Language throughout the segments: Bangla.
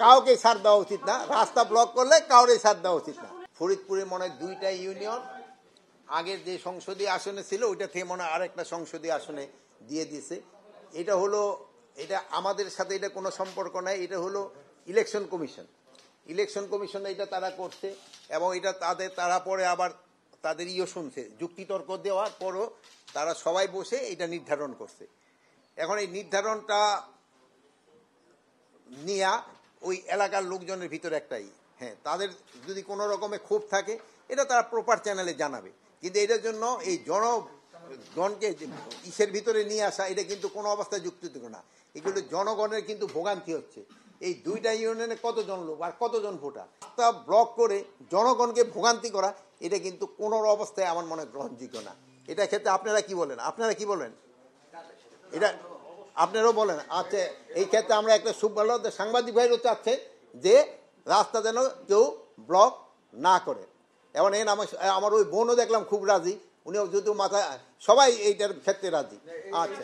কাউকে ছাড় দেওয়া উচিত না, রাস্তা ব্লক করলে কাউরে ছাড় দেওয়া উচিত না। ফরিদপুরে মনে হয় 2টা ইউনিয়ন আগের যে সংসদীয় আসনে ছিল ওইটা থেকে মনে হয় আরেকটা সংসদীয় আসনে দিয়ে দিয়েছে। এটা হলো, এটা আমাদের সাথে এটা কোনো সম্পর্ক নাই, এটা হলো ইলেকশন কমিশন। ইলেকশন কমিশন এটা তারা করছে এবং এটা তারা পরে আবার তাদের শুনছে, যুক্তিতর্ক দেওয়ার পরও তারা সবাই বসে এটা নির্ধারণ করছে। এখন এই নির্ধারণটা নিয়ে ওই এলাকার লোকজনের ভিতরে একটাই, হ্যাঁ, তাদের যদি কোনো রকমের ক্ষোভ থাকে এটা তারা প্রপার চ্যানেলে জানাবে, কিন্তু এটার জন্য এই জনগণকে ইসের ভিতরে নিয়ে আসা এটা কিন্তু কোনো অবস্থায় যুক্তিযুক্ত না। এগুলো জনগণের কিন্তু ভোগান্তি হচ্ছে। এই 2টা ইউনিয়নে কতজন লোক আর কতজন ভোটার, তা ব্লক করে জনগণকে ভোগান্তি করা এটা কিন্তু কোনো অবস্থায় আমার মনে গ্রহণযোগ্য না। এটা ক্ষেত্রে আপনারা কি বলেন? এটা আপনারাও বলেন। আচ্ছা, এই ক্ষেত্রে আমরা একটা ভালো সাংবাদিক ভাইরও চাচ্ছে যে রাস্তা যেন কেউ ব্লক না করে। এবং আমার ওই বোনও দেখলাম খুব রাজি, উনিও যদি মাথায় সবাই এইটার ক্ষেত্রে রাজি। আচ্ছা,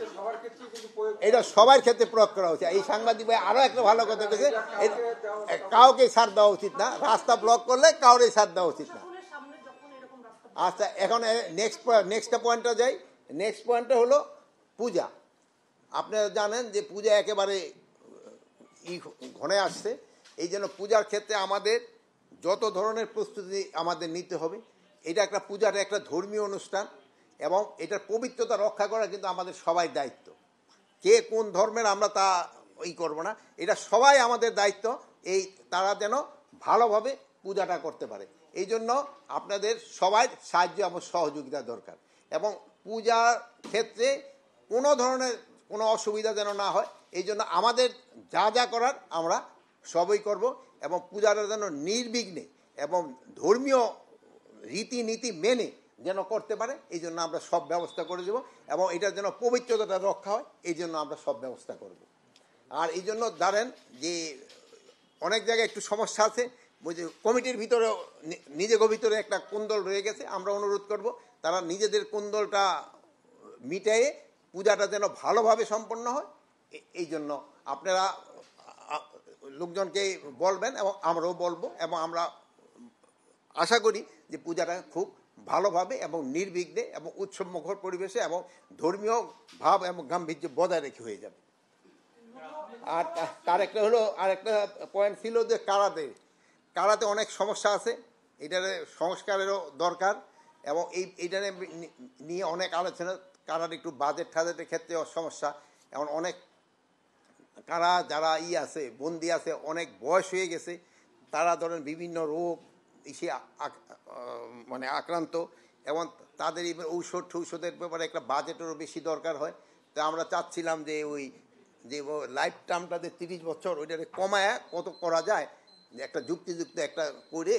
এটা সবার ক্ষেত্রে প্রয়োগ করা হচ্ছে। এই সাংবাদিক ভাই আরো একটা ভালো কথা বলেছে, কাউকে ছাড় দেওয়া উচিত না, রাস্তা ব্লক করলে কাউরে ছাড় দেওয়া উচিত না। আচ্ছা, এখন নেক্সট পয়েন্টটা যাই। নেক্সট পয়েন্টটা হলো পূজা। আপনারা জানেন যে পূজা একেবারে ঘনে আসছে। এই জন্য পূজার ক্ষেত্রে আমাদের যত ধরনের প্রস্তুতি আমাদের নিতে হবে। এটা একটা পূজাটা একটা ধর্মীয় অনুষ্ঠান এবং এটার পবিত্রতা রক্ষা করা কিন্তু আমাদের সবাই দায়িত্ব। কে কোন ধর্মের আমরা তা করব না, এটা সবাই আমাদের দায়িত্ব। তারা যেন ভালোভাবে পূজাটা করতে পারে, এই জন্য আপনাদের সবাই সাহায্য এবং সহযোগিতা দরকার। এবং পূজার ক্ষেত্রে কোনো ধরনের কোনো অসুবিধা যেন না হয়, এই জন্য আমাদের যা যা করার আমরা সবই করব এবং পূজাটা যেন নির্বিঘ্নে এবং ধর্মীয় রীতিনীতি মেনে যেন করতে পারে, এই জন্য আমরা সব ব্যবস্থা করে দেব এবং এটার যেন পবিত্রতাটা রক্ষা হয়, এই জন্য আমরা সব ব্যবস্থা করব। আর এই জন্য ধরেন যে অনেক জায়গায় একটু সমস্যা আছে, বুঝে কমিটির ভিতরে নিজেদের ভিতরে একটা কোন্দল রয়ে গেছে। আমরা অনুরোধ করব তারা নিজেদের কোন্দলটা মিটাইয়ে পূজাটা যেন ভালোভাবে সম্পন্ন হয়, এই জন্য আপনারা লোকজনকে বলবেন এবং আমরাও বলবো এবং আমরা আশা করি যে পূজাটা খুব ভালোভাবে এবং নির্বিঘ্নে এবং উৎসবমুখর পরিবেশে এবং ধর্মীয় ভাব এবং গাম্ভীর্য বজায় রেখে হয়ে যাবে। আর তার একটা হলো আরেকটা পয়েন্ট ছিল যে কারাতে অনেক সমস্যা আছে, এটার সংস্কারেরও দরকার এবং এইটা নিয়ে অনেক আলোচনা। কারার একটু বাজেটের ক্ষেত্রে সমস্যা, এখন অনেক কারা যারা আছে বন্দি আছে, অনেক বয়স হয়ে গেছে, তারা ধরেন বিভিন্ন রোগ ইসে মানে আক্রান্ত এবং তাদের ঔষধের ব্যাপারে একটা বাজেটেরও বেশি দরকার হয়। তো আমরা চাচ্ছিলাম যে যে লাইফ টার্মটাতে 30 বছর ওইটাকে কমায় কত করা যায়, একটা যুক্তিযুক্ত একটা করে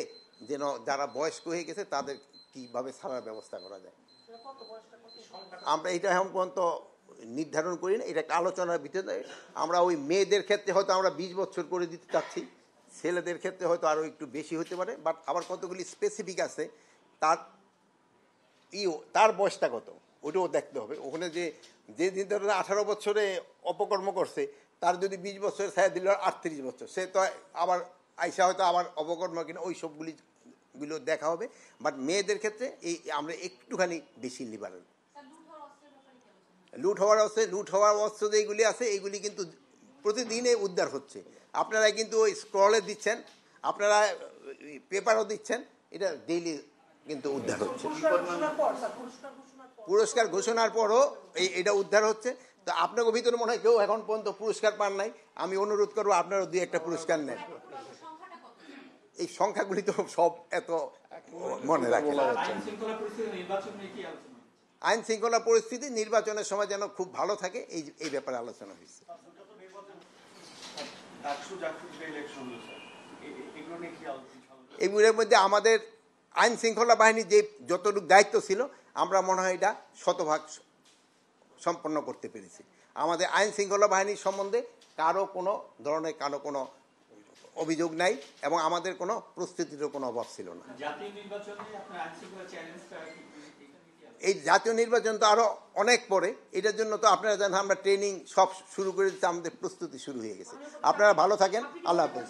যেন যারা বয়স্ক হয়ে গেছে তাদের কীভাবে ছাড়ার ব্যবস্থা করা যায়। আমরা এটা এখন পর্যন্ত নির্ধারণ করি না, এটা একটা আলোচনার ভিতরে। আমরা ওই মেয়েদের ক্ষেত্রে হয়তো আমরা 20 বছর করে দিতে চাচ্ছি, ছেলেদের ক্ষেত্রে হয়তো আরও একটু বেশি হতে পারে। বাট আবার কতগুলি স্পেসিফিক আছে, তার বয়সটা কত ওইটাও দেখতে হবে। ওখানে যে ধরনের 18 বছরে অপকর্ম করছে তার যদি 20 বছর ছায়া দিল 38 বছর, সে তো আবার আইসা হয়তো আবার অপকর্ম কিনা ওই সবগুলো দেখা হবে। বাট মেয়েদের ক্ষেত্রে আমরা একটুখানি বেশি লিবারেল। লুট হওয়ার অস্ত্র যেগুলি আছে এইগুলি কিন্তু প্রতিদিনে উদ্ধার হচ্ছে। আপনারা কিন্তু ওই স্ক্রলে দিচ্ছেন, আপনারা পেপারও দিচ্ছেন, এটা ডেইলি কিন্তু উদ্ধার হচ্ছে। পুরস্কার ঘোষণার পরও এটা উদ্ধার হচ্ছে। তো আপনাকে ভিতরে মনে হয় কেউ এখন পর্যন্ত পুরস্কার পান নাই, আমি অনুরোধ করবো আপনারা 2-1টা পুরস্কার নেন। এই সংখ্যাগুলি তো সব এত মনে রাখেন। আইন শৃঙ্খলা পরিস্থিতি নির্বাচনের সময় যেন খুব ভালো থাকে এই ব্যাপারে আলোচনা হয়েছে। এগুলোর মধ্যে আমাদের আইন শৃঙ্খলা বাহিনীর যে যতটুকু দায়িত্ব ছিল আমরা মনে হয় এটা শতভাগ সম্পন্ন করতে পেরেছি। আমাদের আইন শৃঙ্খলা বাহিনীর সম্বন্ধে কারো কোনো ধরনের কোনো অভিযোগ নাই এবং আমাদের কোনো প্রস্তুতিরও কোনো অভাব ছিল না। এই জাতীয় নির্বাচন তো আরও অনেক পরে, এটার জন্য তো আপনারা জানেন আমরা ট্রেনিং সব শুরু করে দিতে, আমাদের প্রস্তুতি শুরু হয়ে গেছে। আপনারা ভালো থাকেন, আল্লাহ হাফেজ।